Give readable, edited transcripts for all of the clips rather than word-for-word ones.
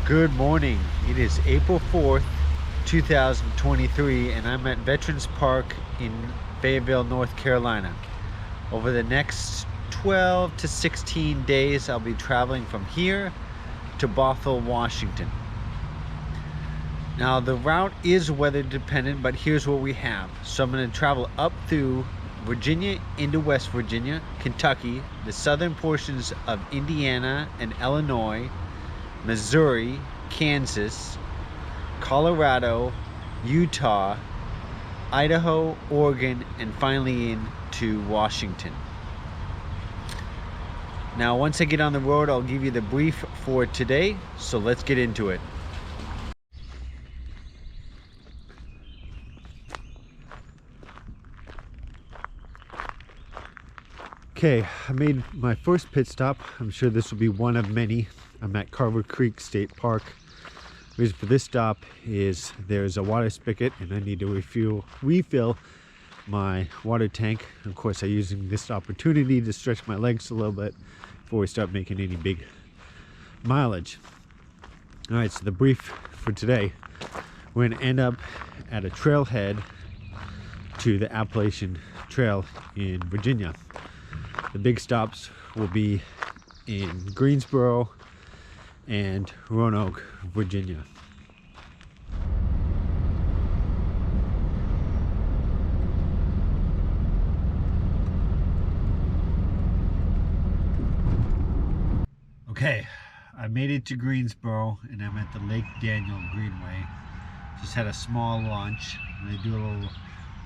Good morning. It is April 4th, 2023, and I'm at Veterans Park in Fayetteville, North Carolina. Over the next 12 to 16 days, I'll be traveling from here to Bothell, Washington. Now, the route is weather dependent, but here's what we have. So I'm going to travel up through Virginia into West Virginia, Kentucky, the southern portions of Indiana and Illinois, Missouri, Kansas, Colorado, Utah, Idaho, Oregon, and finally into Washington. Now, once I get on the road, I'll give you the brief for today, so let's get into it. Okay, I made my first pit stop. I'm sure this will be one of many. I'm at Carver Creek State Park. The reason for this stop is there's a water spigot and I need to refill my water tank. Of course, I'm using this opportunity to stretch my legs a little bit before we start making any big mileage. All right, so the brief for today, we're gonna end up at a trailhead to the Appalachian Trail in Virginia. The big stops will be in Greensboro and Roanoke, Virginia. Okay, I made it to Greensboro and I'm at the Lake Daniel Greenway. Just had a small lunch. I'm gonna do a little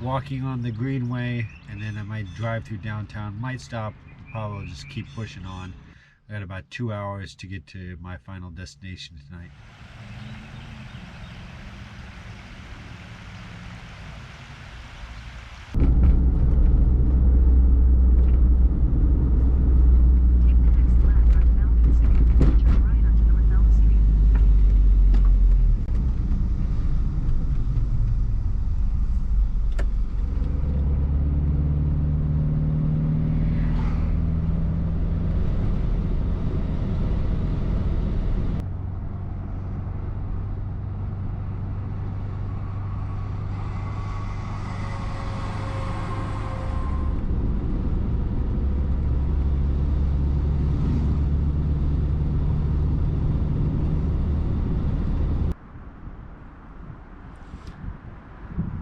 walking on the Greenway and then I might drive through downtown, might stop, probably just keep pushing on. I got about 2 hours to get to my final destination tonight.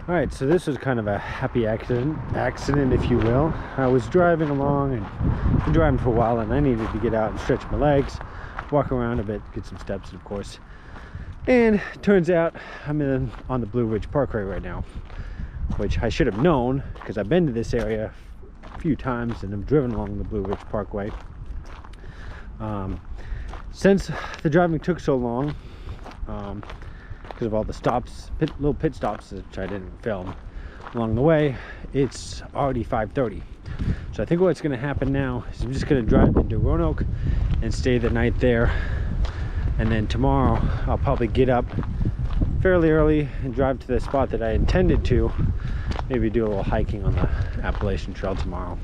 All right, so this was kind of a happy accident, if you will. I was driving along and been driving for a while and I needed to get out and stretch my legs, walk around a bit, get some steps, of course. And turns out I'm on the Blue Ridge Parkway right now, which I should have known because I've been to this area a few times and I've driven along the Blue Ridge Parkway. Since the driving took so long, because of all the stops, little pit stops, which I didn't film along the way, it's already 5:30. So I think what's going to happen now is I'm just going to drive into Roanoke and stay the night there. And then tomorrow I'll probably get up fairly early and drive to the spot that I intended to. Maybe do a little hiking on the Appalachian Trail tomorrow.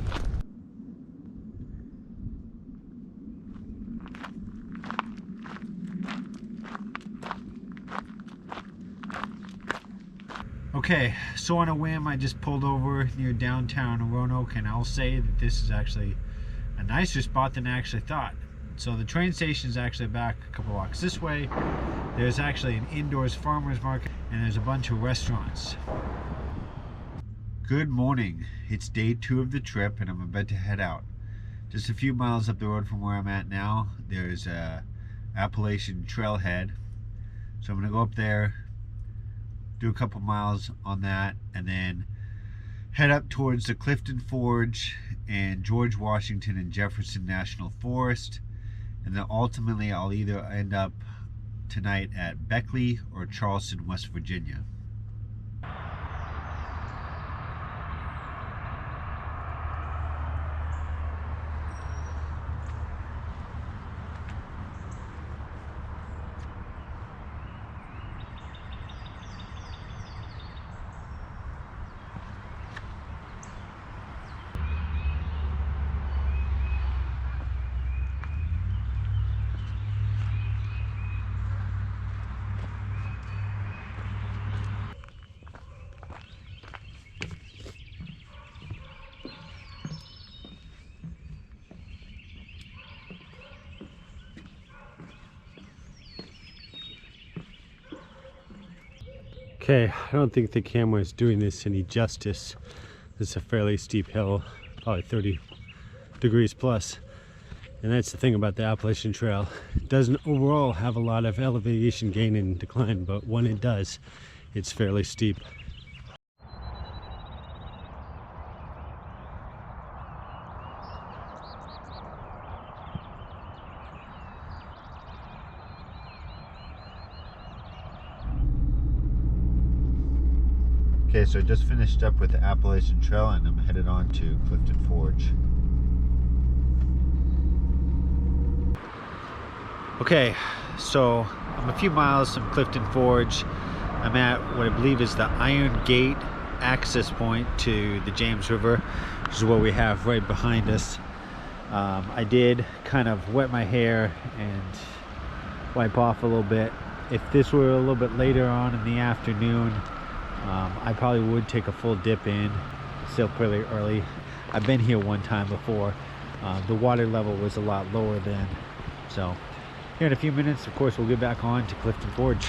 Okay, so on a whim, I just pulled over near downtown Roanoke, and I'll say that this is actually a nicer spot than I actually thought. So the train station is actually back a couple blocks this way. There's actually an indoors farmer's market, and there's a bunch of restaurants. Good morning. It's day 2 of the trip, and I'm about to head out. Just a few miles up the road from where I'm at now, there's a Appalachian Trailhead. So I'm going to go up there, do a couple miles on that, and then head up towards the Clifton Forge and George Washington and Jefferson National Forest, and then ultimately I'll either end up tonight at Beckley or Charleston, West Virginia. Okay, I don't think the camera is doing this any justice. This is a fairly steep hill, probably 30 degrees plus. And that's the thing about the Appalachian Trail. It doesn't overall have a lot of elevation gain and decline, but when it does, it's fairly steep. Okay, so I just finished up with the Appalachian Trail and I'm headed on to Clifton Forge. Okay, so I'm a few miles from Clifton Forge. I'm at what I believe is the Iron Gate access point to the James River, which is what we have right behind us. I did kind of wet my hair and wipe off a little bit. If this were a little bit later on in the afternoon, I probably would take a full dip in. It's still pretty early. I've been here one time before. The water level was a lot lower then. So here in a few minutes, of course, we'll get back on to Clifton Forge.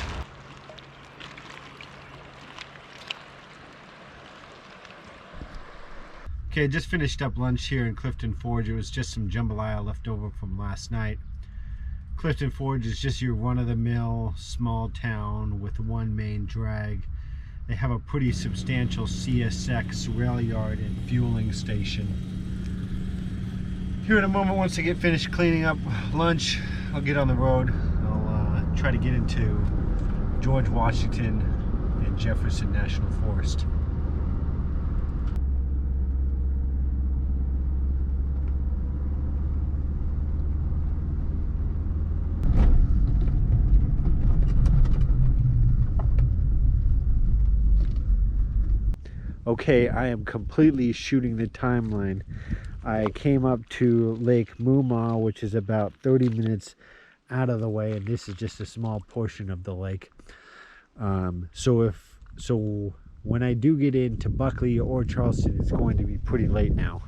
Okay, just finished up lunch here in Clifton Forge. It was just some jambalaya left over from last night. Clifton Forge is just your run-of-the-mill small town with one main drag. They have a pretty substantial CSX rail yard and fueling station. Here in a moment, once I get finished cleaning up lunch, I'll get on the road. I'll try to get into George Washington and Jefferson National Forest. Okay, I am completely shooting the timeline. I came up to Lake Muma, which is about 30 minutes out of the way, and this is just a small portion of the lake. So when I do get into Buckley or Charleston, it's going to be pretty late now.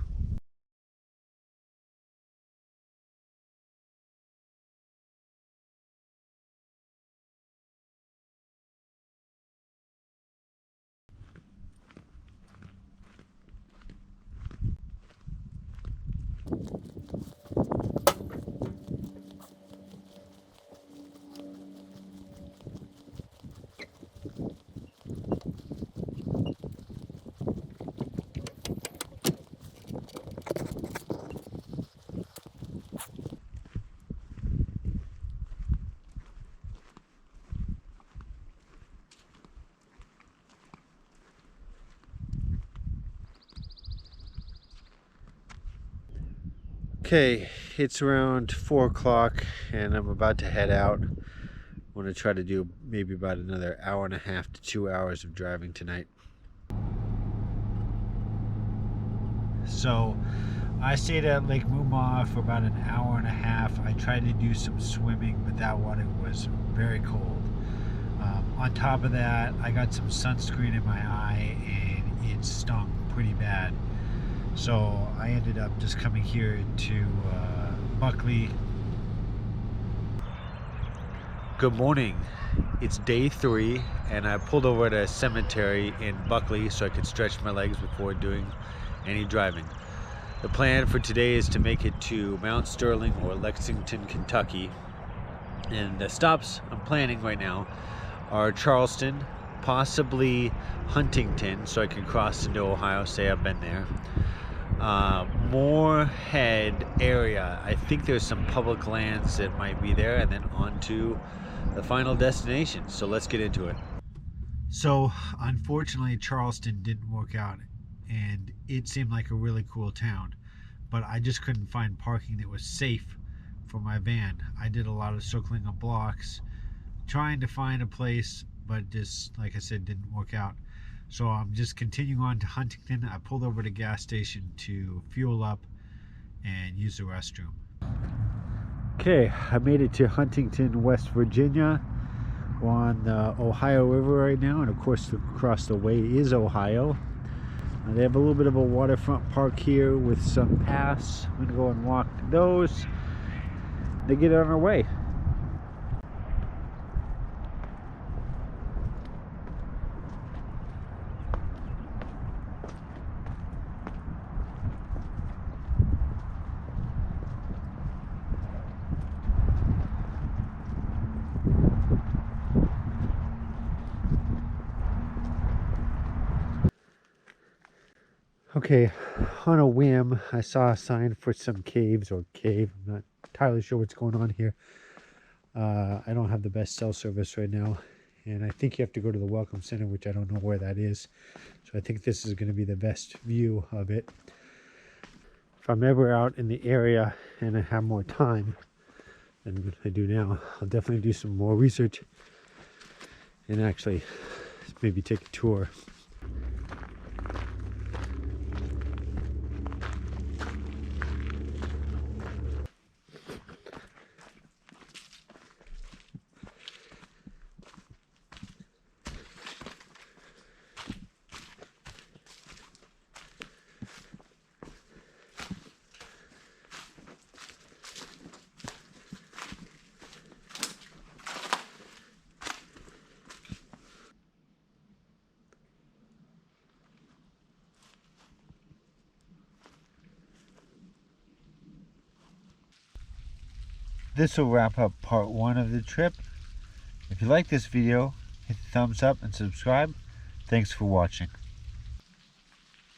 Okay, it's around 4 o'clock and I'm about to head out. I want to try to do maybe about another hour and a half to 2 hours of driving tonight. So I stayed at Lake Muma for about an hour and a half. I tried to do some swimming, but that water was very cold. On top of that, I got some sunscreen in my eye and it stung pretty bad. So I ended up just coming here to Buckley. Good morning. It's day 3 and I pulled over at a cemetery in Buckley so I could stretch my legs before doing any driving. The plan for today is to make it to Mount Sterling or Lexington, Kentucky. And the stops I'm planning right now are Charleston, possibly Huntington, so I can cross into Ohio, say I've been there. Moorhead area, I think there's some public lands that might be there, and then on to the final destination. So let's get into it. So unfortunately Charleston didn't work out and it seemed like a really cool town, but I just couldn't find parking that was safe for my van. I did a lot of circling of blocks trying to find a place, but just like I said, didn't work out. So I'm just continuing on to Huntington. I pulled over to a gas station to fuel up and use the restroom. Okay, I made it to Huntington, West Virginia. We're on the Ohio River right now, and of course across the way is Ohio. They have a little bit of a waterfront park here with some paths. I'm gonna go and walk to those. They get on our way. Okay, on a whim, I saw a sign for some caves or cave. I'm not entirely sure what's going on here. I don't have the best cell service right now, and I think you have to go to the Welcome Center, which I don't know where that is. So I think this is going to be the best view of it. If I'm ever out in the area and I have more time than I do now, I'll definitely do some more research and actually maybe take a tour. This will wrap up part 1 of the trip. If you like this video, hit the thumbs up and subscribe. Thanks for watching.